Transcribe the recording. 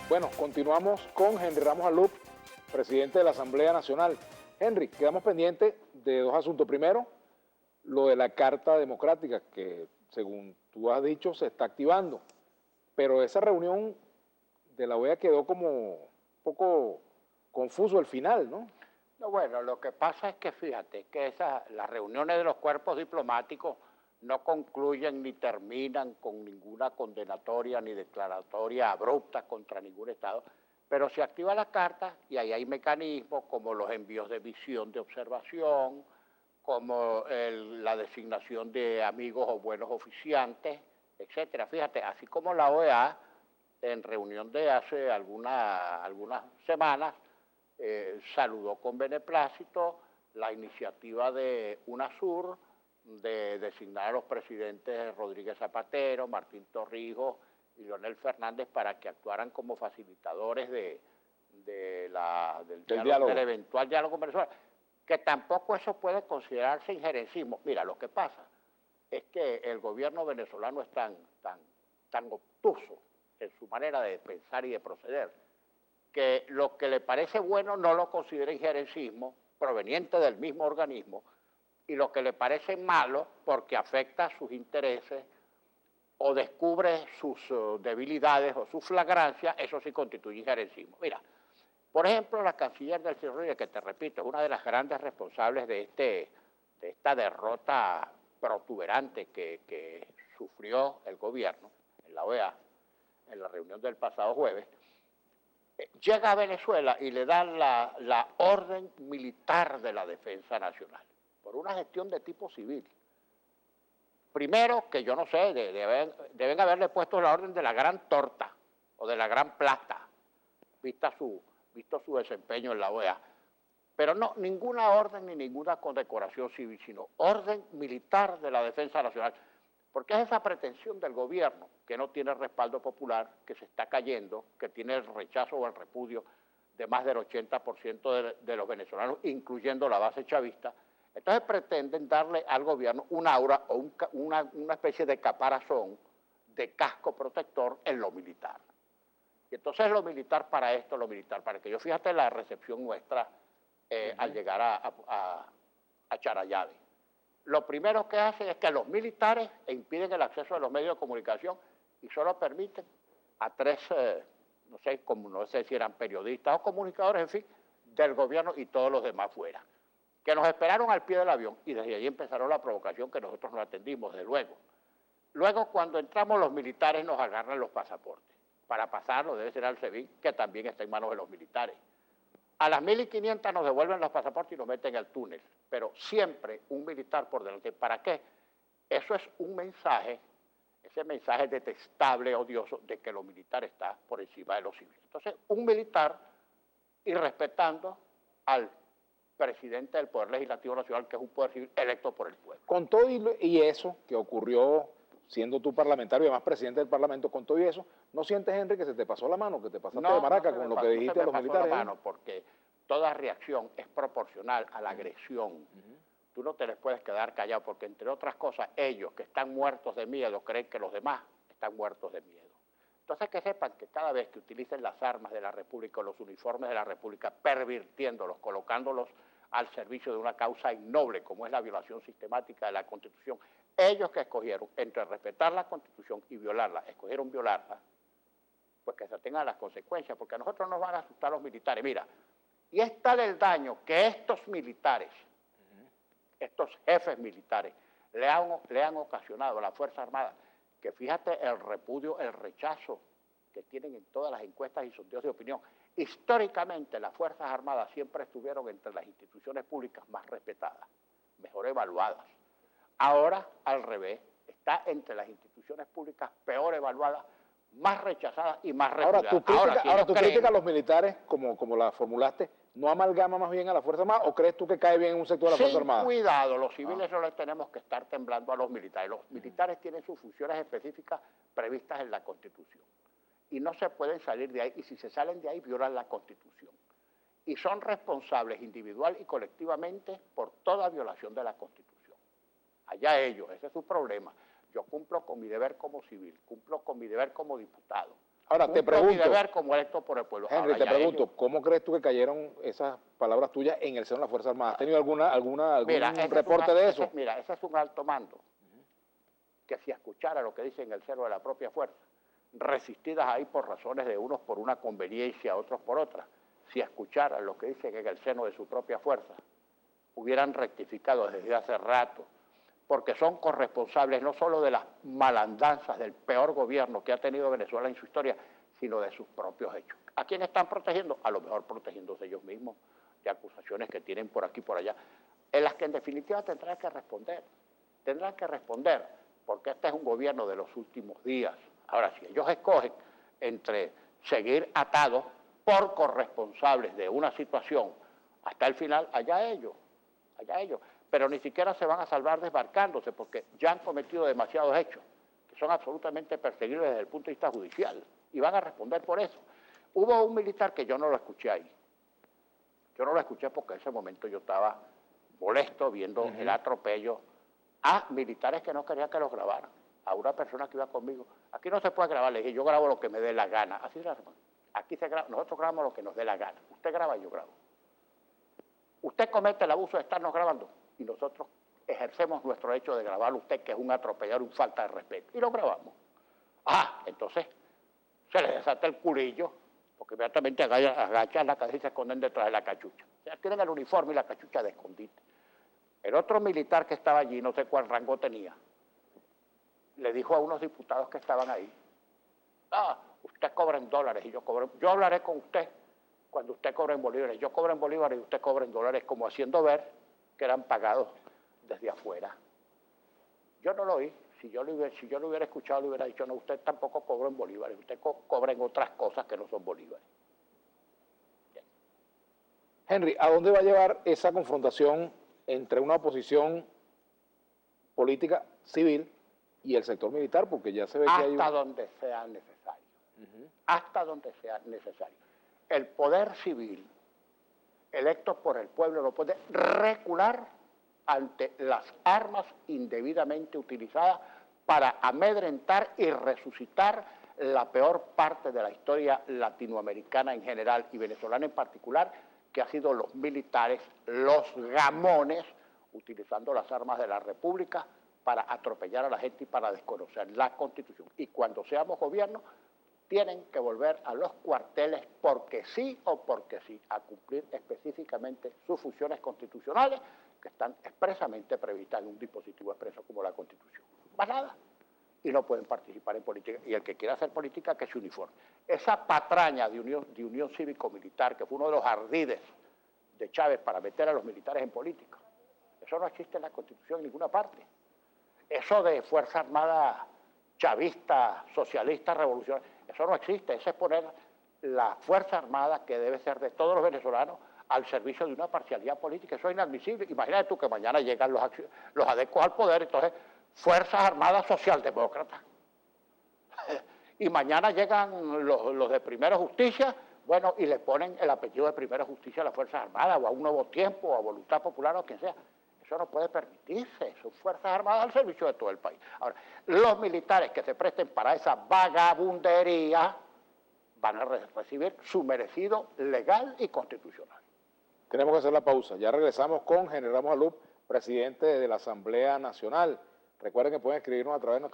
Bueno, continuamos con Henry Ramos Alup, presidente de la Asamblea Nacional. Henry, quedamos pendientes de dos asuntos. Primero, lo de la Carta Democrática, que según tú has dicho se está activando, pero esa reunión de la OEA quedó como un poco confuso al final, ¿no? No, bueno, lo que pasa es que fíjate que las reuniones de los cuerpos diplomáticos no concluyen ni terminan con ninguna condenatoria ni declaratoria abrupta contra ningún Estado, pero se activa la carta y ahí hay mecanismos como los envíos de misión de observación, como la designación de amigos o buenos oficiantes, etcétera. Fíjate, así como la OEA, en reunión de hace algunas semanas, saludó con beneplácito la iniciativa de UNASUR de designar a los presidentes Rodríguez Zapatero, Martín Torrijos y Leonel Fernández para que actuaran como facilitadores del eventual diálogo con Venezuela, que tampoco eso puede considerarse injerencismo. Mira, lo que pasa es que el gobierno venezolano es tan obtuso en su manera de pensar y de proceder, que lo que le parece bueno no lo considera injerencismo proveniente del mismo organismo, y lo que le parece malo porque afecta a sus intereses o descubre sus debilidades o su flagrancia, eso sí constituye injerencismo. Mira, por ejemplo, la canciller del Rodríguez, que te repito, es una de las grandes responsables de esta derrota protuberante que sufrió el gobierno en la OEA, en la reunión del pasado jueves, llega a Venezuela y le dan la orden militar de la defensa nacional, por una gestión de tipo civil. Primero, que yo no sé, deben haberle puesto la orden de la gran torta o de la gran plata, visto su desempeño en la OEA. Pero no, ninguna orden ni ninguna condecoración civil, sino orden militar de la defensa nacional. Porque es esa pretensión del gobierno, que no tiene respaldo popular, que se está cayendo, que tiene el rechazo o el repudio de más del 80% de los venezolanos, incluyendo la base chavista. Entonces pretenden darle al gobierno un aura o una especie de caparazón, de casco protector en lo militar. Y entonces lo militar para esto, lo militar para aquello. Fíjate la recepción nuestra al llegar a Charallave. Lo primero que hace es que los militares impiden el acceso a los medios de comunicación y solo permiten a tres, no sé si eran periodistas o comunicadores, en fin, del gobierno y todos los demás fuera, que nos esperaron al pie del avión y desde ahí empezaron la provocación que nosotros no atendimos, desde luego. Luego, cuando entramos, los militares nos agarran los pasaportes. Para pasarlo debe ser al SEBIN, que también está en manos de los militares. A las 1.500 nos devuelven los pasaportes y nos meten en el túnel, pero siempre un militar por delante. ¿Para qué? Eso es un mensaje, ese mensaje detestable, odioso, de que lo militar está por encima de lo civil. Entonces, un militar, irrespetando al presidente del Poder Legislativo Nacional, que es un poder civil electo por el pueblo. Con todo y eso que ocurrió, siendo tú parlamentario y además presidente del Parlamento, con todo y eso, ¿no sientes, Henry, que se te pasó la mano, que te pasaste de maraca con lo que dijiste a los militares? No, la mano, porque toda reacción es proporcional a la agresión. Tú no te les puedes quedar callado, porque entre otras cosas, ellos que están muertos de miedo creen que los demás están muertos de miedo. Entonces, que sepan que cada vez que utilicen las armas de la República o los uniformes de la República, pervirtiéndolos, colocándolos al servicio de una causa innoble, como es la violación sistemática de la Constitución, ellos que escogieron entre respetar la Constitución y violarla, escogieron violarla, pues que se tengan las consecuencias, porque a nosotros nos van a asustar los militares. Mira, y es tal el daño que estos militares, estos jefes militares, le han ocasionado a la Fuerza Armada, que fíjate el repudio, el rechazo que tienen en todas las encuestas y sondeos de opinión. Históricamente las Fuerzas Armadas siempre estuvieron entre las instituciones públicas más respetadas, mejor evaluadas. Ahora, al revés, está entre las instituciones públicas peor evaluadas, más rechazadas y más repudiadas. Ahora, ¿tú criticas a los militares, como la formulaste, no amalgama más bien a la Fuerza Armada, o crees tú que cae bien en un sector de la Fuerza Armada? Cuidado, los civiles no les tenemos que estar temblando a los militares. Los militares tienen sus funciones específicas previstas en la Constitución. Y no se pueden salir de ahí, y si se salen de ahí, violan la Constitución. Y son responsables individual y colectivamente por toda violación de la Constitución. Allá ellos, ese es su problema. Yo cumplo con mi deber como civil, cumplo con mi deber como diputado. Ahora, te Cumplo mi pregunto, deber como electo por el pueblo. Henry, Ahora te ya pregunto, ellos. ¿cómo crees tú que cayeron esas palabras tuyas en el seno de las Fuerzas Armadas? ¿Has tenido algún Mira, ese reporte de eso? mira, ese es un alto mando que si escuchara lo que dice en el seno de la propia fuerza, resistidas ahí por razones de unos por una conveniencia, otros por otra, si escucharan lo que dicen en el seno de su propia fuerza, hubieran rectificado desde hace rato, porque son corresponsables no solo de las malandanzas del peor gobierno que ha tenido Venezuela en su historia, sino de sus propios hechos. ¿A quién están protegiendo? A lo mejor protegiéndose ellos mismos de acusaciones que tienen por aquí y por allá, en las que en definitiva tendrán que responder, porque este es un gobierno de los últimos días. Ahora, si ellos escogen entre seguir atados por corresponsables de una situación hasta el final, allá ellos. Pero ni siquiera se van a salvar desbarcándose, porque ya han cometido demasiados hechos, que son absolutamente perseguibles desde el punto de vista judicial, y van a responder por eso. Hubo un militar que yo no lo escuché ahí. Yo no lo escuché porque en ese momento yo estaba molesto viendo el atropello a militares que no querían que los grabaran, a una persona que iba conmigo. Aquí no se puede grabar, le dije, yo grabo lo que me dé la gana. Así es, hermano. Aquí se graba, nosotros grabamos lo que nos dé la gana. Usted graba y yo grabo. Usted comete el abuso de estarnos grabando y nosotros ejercemos nuestro derecho de grabarlo usted, que es un atropellador, un falta de respeto, y lo grabamos. Entonces se les desata el culillo, porque inmediatamente agachan la cabeza y se esconden detrás de la cachucha. O sea, tienen el uniforme y la cachucha de escondite. El otro militar que estaba allí, no sé cuál rango tenía, le dijo a unos diputados que estaban ahí, usted cobra en dólares y yo hablaré con usted cuando usted cobra en bolívares. Yo cobro en bolívares y usted cobra en dólares, como haciendo ver que eran pagados desde afuera. Yo no lo oí. Si yo lo hubiera escuchado, le hubiera dicho, no, usted tampoco cobra en bolívares, usted cobra en otras cosas que no son bolívares. Bien. Henry, ¿a dónde va a llevar esa confrontación entre una oposición política civil y el sector militar? Porque ya se ve que hay hasta donde sea necesario. Hasta donde sea necesario. El poder civil, electo por el pueblo, no puede recular ante las armas indebidamente utilizadas para amedrentar y resucitar la peor parte de la historia latinoamericana en general y venezolana en particular, que ha sido los militares, los gamones, utilizando las armas de la República para atropellar a la gente y para desconocer la Constitución. Y cuando seamos gobierno, tienen que volver a los cuarteles porque sí o porque sí, a cumplir específicamente sus funciones constitucionales que están expresamente previstas en un dispositivo expreso como la Constitución. Más nada. Y no pueden participar en política. Y el que quiera hacer política, que se uniforme. Esa patraña de unión cívico-militar, que fue uno de los ardides de Chávez para meter a los militares en política, eso no existe en la Constitución en ninguna parte. Eso de Fuerza Armada chavista, socialista, revolucionaria, eso no existe. Eso es poner la Fuerza Armada, que debe ser de todos los venezolanos, al servicio de una parcialidad política. Eso es inadmisible. Imagínate tú que mañana llegan los adecos al poder, entonces, Fuerzas Armadas Socialdemócratas. Y mañana llegan los de Primera Justicia, bueno, y le ponen el apellido de Primera Justicia a las Fuerzas Armadas, o a Un Nuevo Tiempo, o a Voluntad Popular, o quien sea. Eso no puede permitirse, son Fuerzas Armadas al servicio de todo el país. Ahora, los militares que se presten para esa vagabundería van a recibir su merecido legal y constitucional. Tenemos que hacer la pausa. Ya regresamos con General Ramos Alup, presidente de la Asamblea Nacional. Recuerden que pueden escribirnos a través de